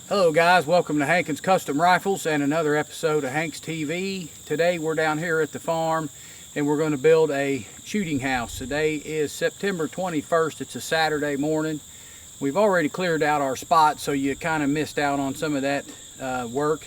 Hello guys, welcome to Hankins Custom Rifles and another episode of Hank's TV. Today we're down here at the farm and we're going to build a shooting house. Today is September 21st. It's a Saturday morning. We've already cleared out our spot, so you kind of missed out on some of that work.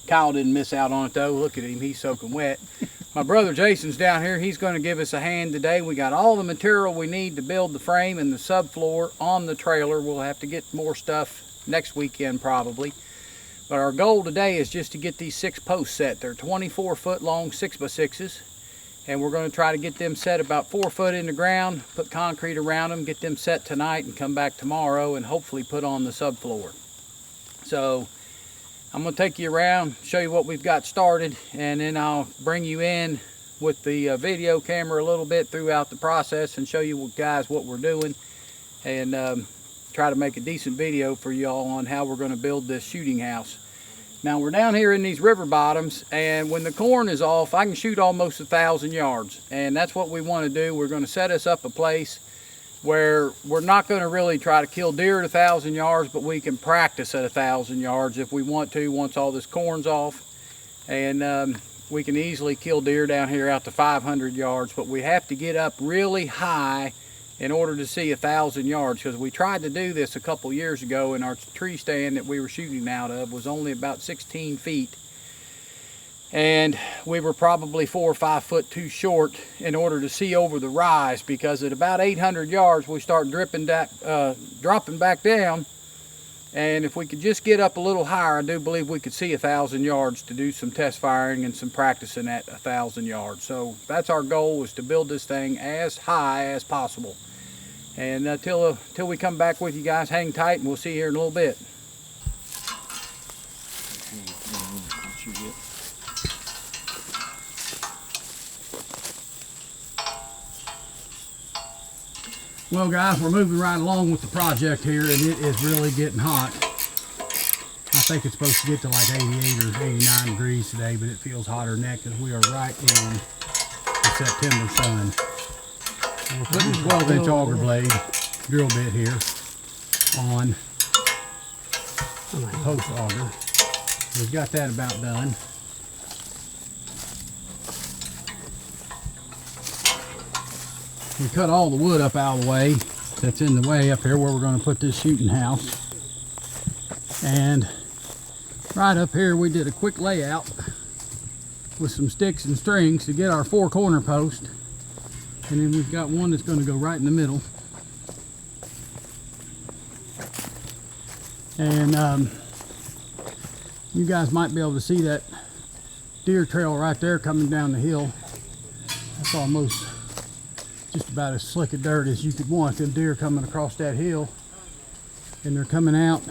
Kyle didn't miss out on it though. Look at him, he's soaking wet. My brother Jason's down here. He's going to give us a hand today. We got all the material we need to build the frame and the subfloor on the trailer. We'll have to get more stuff next weekend probably, but our goal today is just to get these 6 posts set. They're 24 foot long 6x6s, and we're going to try to get them set about 4 foot in the ground, put concrete around them, get them set tonight and come back tomorrow and hopefully put on the subfloor. So I'm going to take you around, show you what we've got started, and then I'll bring you in with the video camera a little bit throughout the process and show you guys what we're doing, and try to make a decent video for y'all on how we're going to build this shooting house. Now we're down here in these river bottoms, and when the corn is off I can shoot almost 1,000 yards, and that's what we want to do. We're going to set us up a place where we're not going to really try to kill deer at 1,000 yards, but we can practice at 1,000 yards if we want to once all this corn's off, and we can easily kill deer down here out to 500 yards, but we have to get up really high in order to see 1,000 yards, because we tried to do this a couple years ago, and our tree stand that we were shooting out of was only about 16 feet, and we were probably 4 or 5 foot too short in order to see over the rise, because at about 800 yards we start dropping back down, and if we could just get up a little higher, I do believe we could see 1,000 yards to do some test firing and some practicing at 1,000 yards. So that's our goal, is to build this thing as high as possible. And till we come back with you guys, hang tight and we'll see you here in a little bit. Well guys, we're moving right along with the project here, and it is really getting hot. I think it's supposed to get to like 88 or 89 degrees today, but it feels hotter than that because we are right in the September sun. And we're putting a 12-inch auger blade drill bit here on the post auger. We've got that about done. We cut all the wood up out of the way that's in the way up here where we're going to put this shooting house. And right up here we did a quick layout with some sticks and strings to get our 4 corner posts. And then we've got one that's going to go right in the middle. And you guys might be able to see that deer trail right there coming down the hill. That's almost just about as slick of dirt as you could want. Them deer coming across that hill, and they're coming out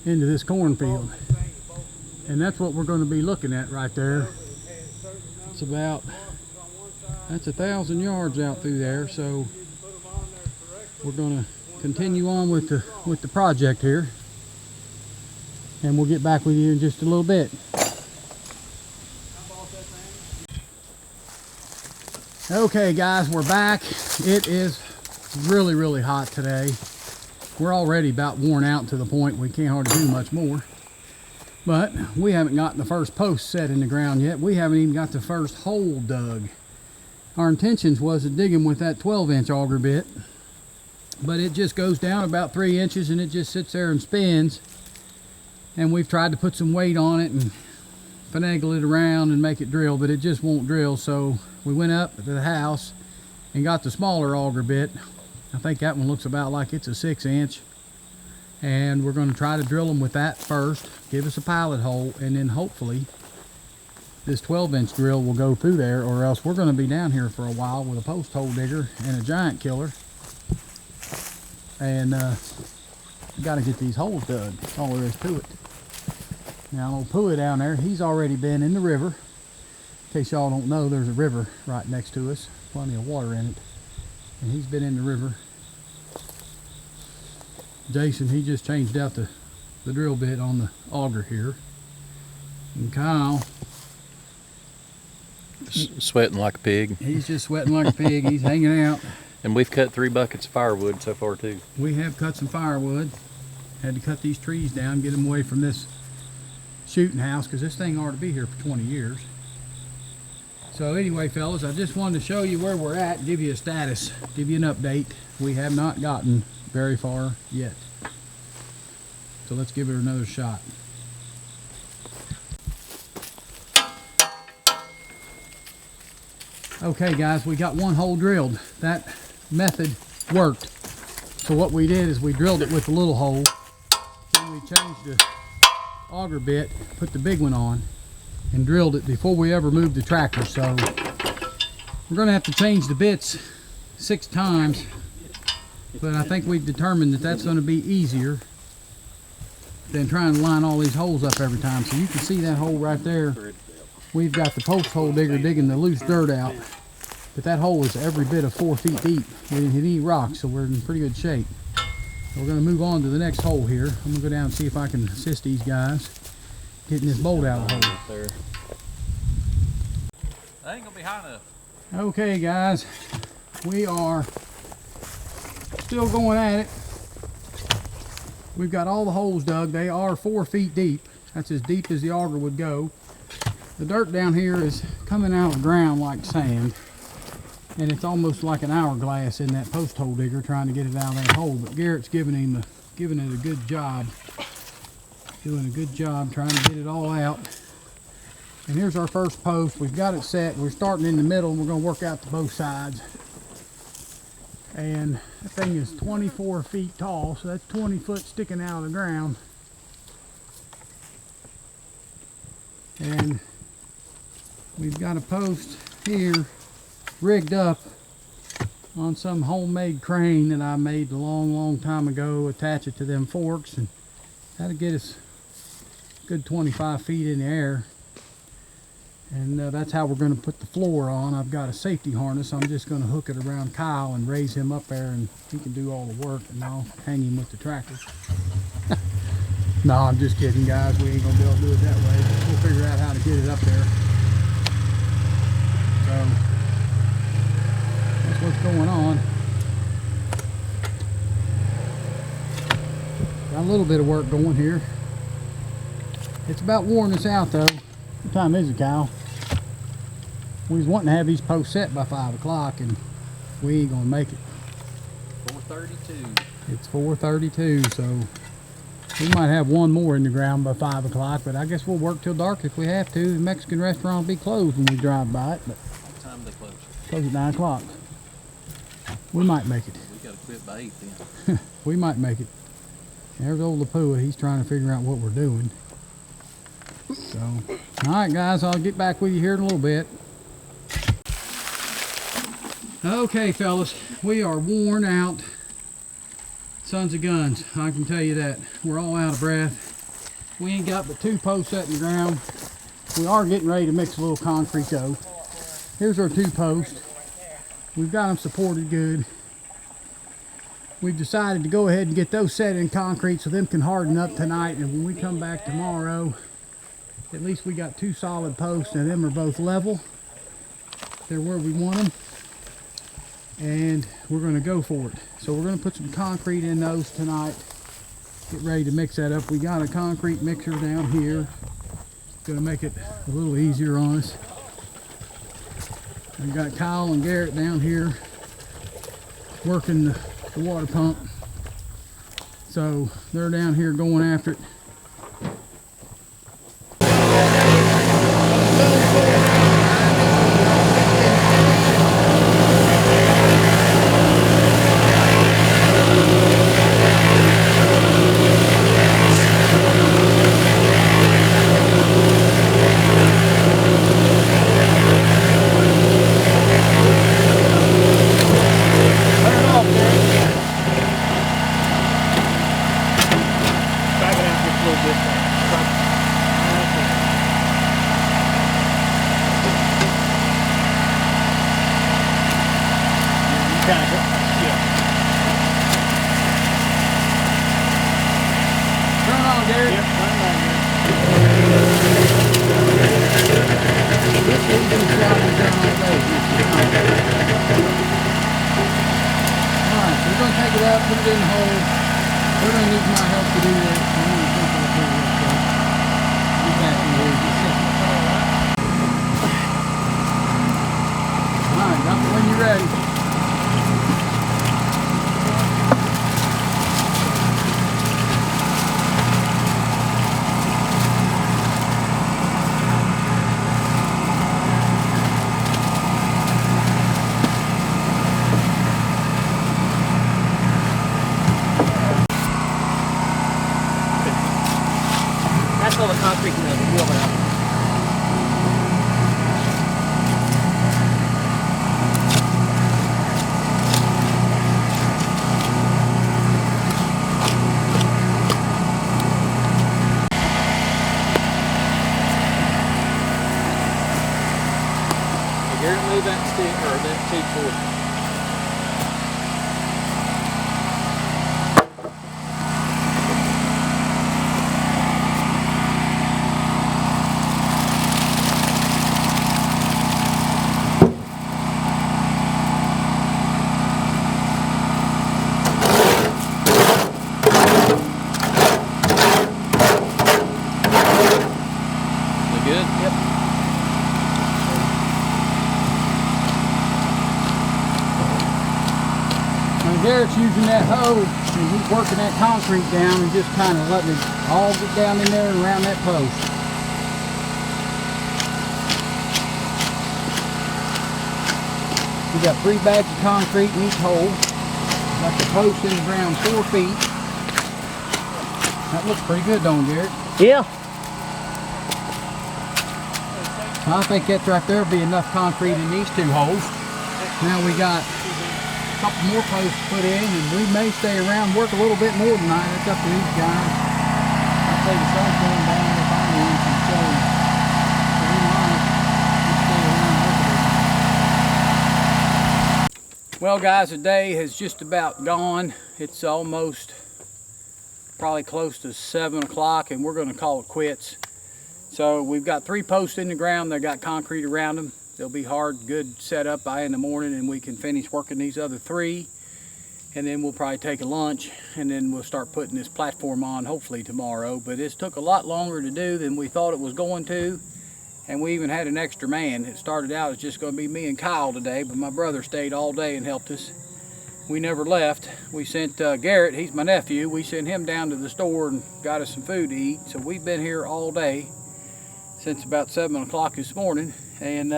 into this cornfield, and that's what we're going to be looking at right there. It's about, that's 1,000 yards out through there, so we're going to continue on with the project here, and we'll get back with you in just a little bit. Okay guys, we're back. It is really hot today. We're already about worn out to the point we can't hardly do much more. But we haven't gotten the first post set in the ground yet. We haven't even got the first hole dug. Our intentions was to dig them with that 12-inch auger bit, but it just goes down about 3 inches and it just sits there and spins. And we've tried to put some weight on it and finagle it around and make it drill, but it just won't drill. So we went up to the house and got the smaller auger bit. I think that one looks about like it's a 6-inch, and we're going to try to drill them with that first, give us a pilot hole, and then hopefully this 12-inch drill will go through there, or else we're going to be down here for a while with a post hole digger and a giant killer, and got to get these holes dug. That's all there is to it. Now old Pooey down there, he's already been in the river. In case y'all don't know, there's a river right next to us, plenty of water in it, and he's been in the river. Jason, he just changed out the drill bit on the auger here, and Kyle, sweating like a pig. He's just sweating like a pig. He's hanging out. And we've cut 3 buckets of firewood so far too. We have cut some firewood. Had to cut these trees down, get them away from this shooting house, because this thing ought to be here for 20 years. So anyway, fellas, I just wanted to show you where we're at, give you a status, give you an update. We have not gotten very far yet. So let's give it another shot. Okay guys, we got one hole drilled. That method worked. So what we did is we drilled it with a little hole, then we changed the auger bit, put the big one on, and drilled it before we ever moved the tractor. So we're gonna have to change the bits 6 times, but I think we've determined that that's gonna be easier than trying to line all these holes up every time. So you can see that hole right there. We've got the post hole digger digging the loose dirt out, but that hole is every bit of 4 feet deep. We didn't hit any rocks, so we're in pretty good shape. We're going to move on to the next hole here. I'm going to go down and see if I can assist these guys getting this bolt out of the hole. There. That ain't going to be high enough. Okay guys, we are still going at it. We've got all the holes dug. They are 4 feet deep. That's as deep as the auger would go. The dirt down here is coming out of the ground like sand, and it's almost like an hourglass in that post hole digger trying to get it out of that hole. But Garrett's giving it a good job, doing a good job trying to get it all out. And here's our first post. We've got it set. We're starting in the middle, and we're going to work out to both sides. And that thing is 24 feet tall, so that's 20 foot sticking out of the ground. And we've got a post here rigged up on some homemade crane that I made a long time ago. Attach it to them forks, and that'll get us a good 25 feet in the air. And that's how we're going to put the floor on. I've got a safety harness. I'm just going to hook it around Kyle and raise him up there, and he can do all the work, and I'll hang him with the tractor. No, I'm just kidding, guys. We ain't going to be able to do it that way. We'll figure out how to get it up there. So that's what's going on. Got a little bit of work going here. It's about worn us out though. What time is it, Kyle? We was wanting to have these posts set by 5 o'clock, and we ain't gonna make it. 4:32. It's 4:32, so we might have one more in the ground by 5 o'clock, but I guess we'll work till dark if we have to. The Mexican restaurant will be closed when we drive by it, but What time do they close? close at 9 o'clock. We might make it. We got to quit by 8 then. We might make it. There's old Lapua. He's trying to figure out what we're doing. So, all right, guys, I'll get back with you here in a little bit. Okay, fellas, we are worn out sons of guns. I can tell you that. We're all out of breath. We ain't got but 2 posts set in the ground. We are getting ready to mix a little concrete though. Here's our 2 posts. We've got them supported good. We've decided to go ahead and get those set in concrete so them can harden up tonight, and when we come back tomorrow, at least we got 2 solid posts, and them are both level. They're where we want them, and we're going to go for it. So we're going to put some concrete in those tonight, get ready to mix that up. We got a concrete mixer down here. Going to make it a little easier on us. We've got Kyle and Garrett down here working the water pump. So they're down here going after it. Put it in the hole. We're going to need my help to do that. So I'm gonna take it up here real quick. Be back in here in just a second. Alright, dump it when you're ready. That's all the concrete can wheel it out. Garrett, move that stick or that tube forward. Good? Yep. Now Garrett's using that hoe and he's working that concrete down and just kind of letting it all get down in there and around that post. We got 3 bags of concrete in each hole. Got the post in the ground 4 feet. That looks pretty good, don't it, Garrett? Yeah. I think that's right there will be enough concrete in these 2 holes. Now we got a couple more posts put in and we may stay around work a little bit more tonight. It's up to these guys. I'd say the sun's going down if I want to, so we might just stay around work a bit. Well guys, the day has just about gone. It's almost probably close to 7 o'clock and we're going to call it quits. So we've got 3 posts in the ground. They've got concrete around them. They'll be hard, good setup by in the morning and we can finish working these other 3. And then we'll probably take a lunch and then we'll start putting this platform on hopefully tomorrow. But it took a lot longer to do than we thought it was going to. And we even had an extra man. It started out as just going to be me and Kyle today, but my brother stayed all day and helped us. We never left. We sent Garrett, he's my nephew, we sent him down to the store and got us some food to eat. So we've been here all day since about 7 o'clock this morning, and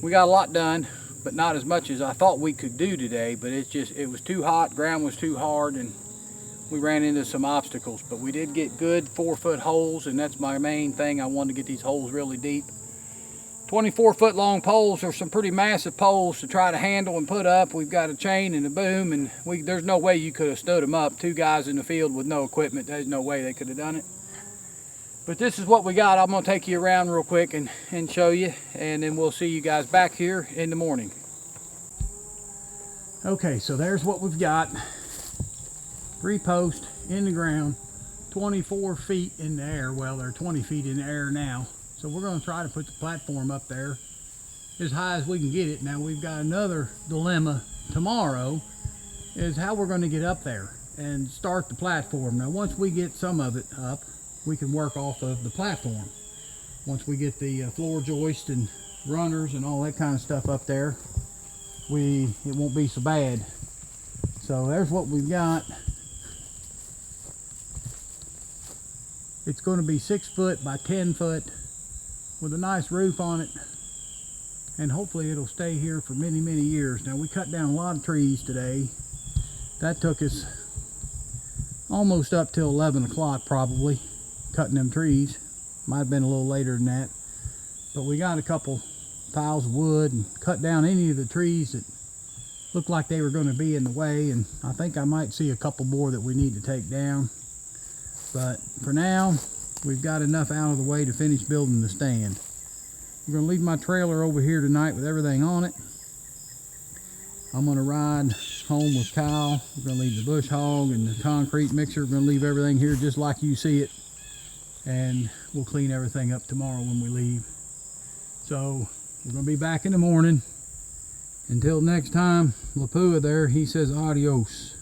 we got a lot done, but not as much as I thought we could do today. But it was too hot, ground was too hard, and we ran into some obstacles. But we did get good 4-foot holes, and that's my main thing. I wanted to get these holes really deep. 24-foot long poles are some pretty massive poles to try to handle and put up. We've got a chain and a boom, and there's no way you could have stood them up. 2 guys in the field with no equipment, there's no way they could have done it. But this is what we got. I'm going to take you around real quick and show you, and then we'll see you guys back here in the morning. Okay, so there's what we've got. 3 posts in the ground, 24 feet in the air. Well, they're 20 feet in the air now. So we're going to try to put the platform up there as high as we can get it. Now we've got another dilemma tomorrow, is how we're going to get up there and start the platform. Now once we get some of it up, we can work off of the platform. Once we get the floor joist and runners and all that kind of stuff up there, it won't be so bad. So there's what we've got. It's going to be 6 foot by 10 foot with a nice roof on it, and hopefully it'll stay here for many years. Now we cut down a lot of trees today. That took us almost up till 11 o'clock probably, cutting them trees. Might have been a little later than that, but we got a couple piles of wood and cut down any of the trees that looked like they were going to be in the way, and I think I might see a couple more that we need to take down. But for now, we've got enough out of the way to finish building the stand. I'm going to leave my trailer over here tonight with everything on it. I'm going to ride home with Kyle. We're going to leave the bush hog and the concrete mixer. We're going to leave everything here just like you see it, and we'll clean everything up tomorrow when we leave. So we're going to be back in the morning. Until next time, Lapua there, he says adios.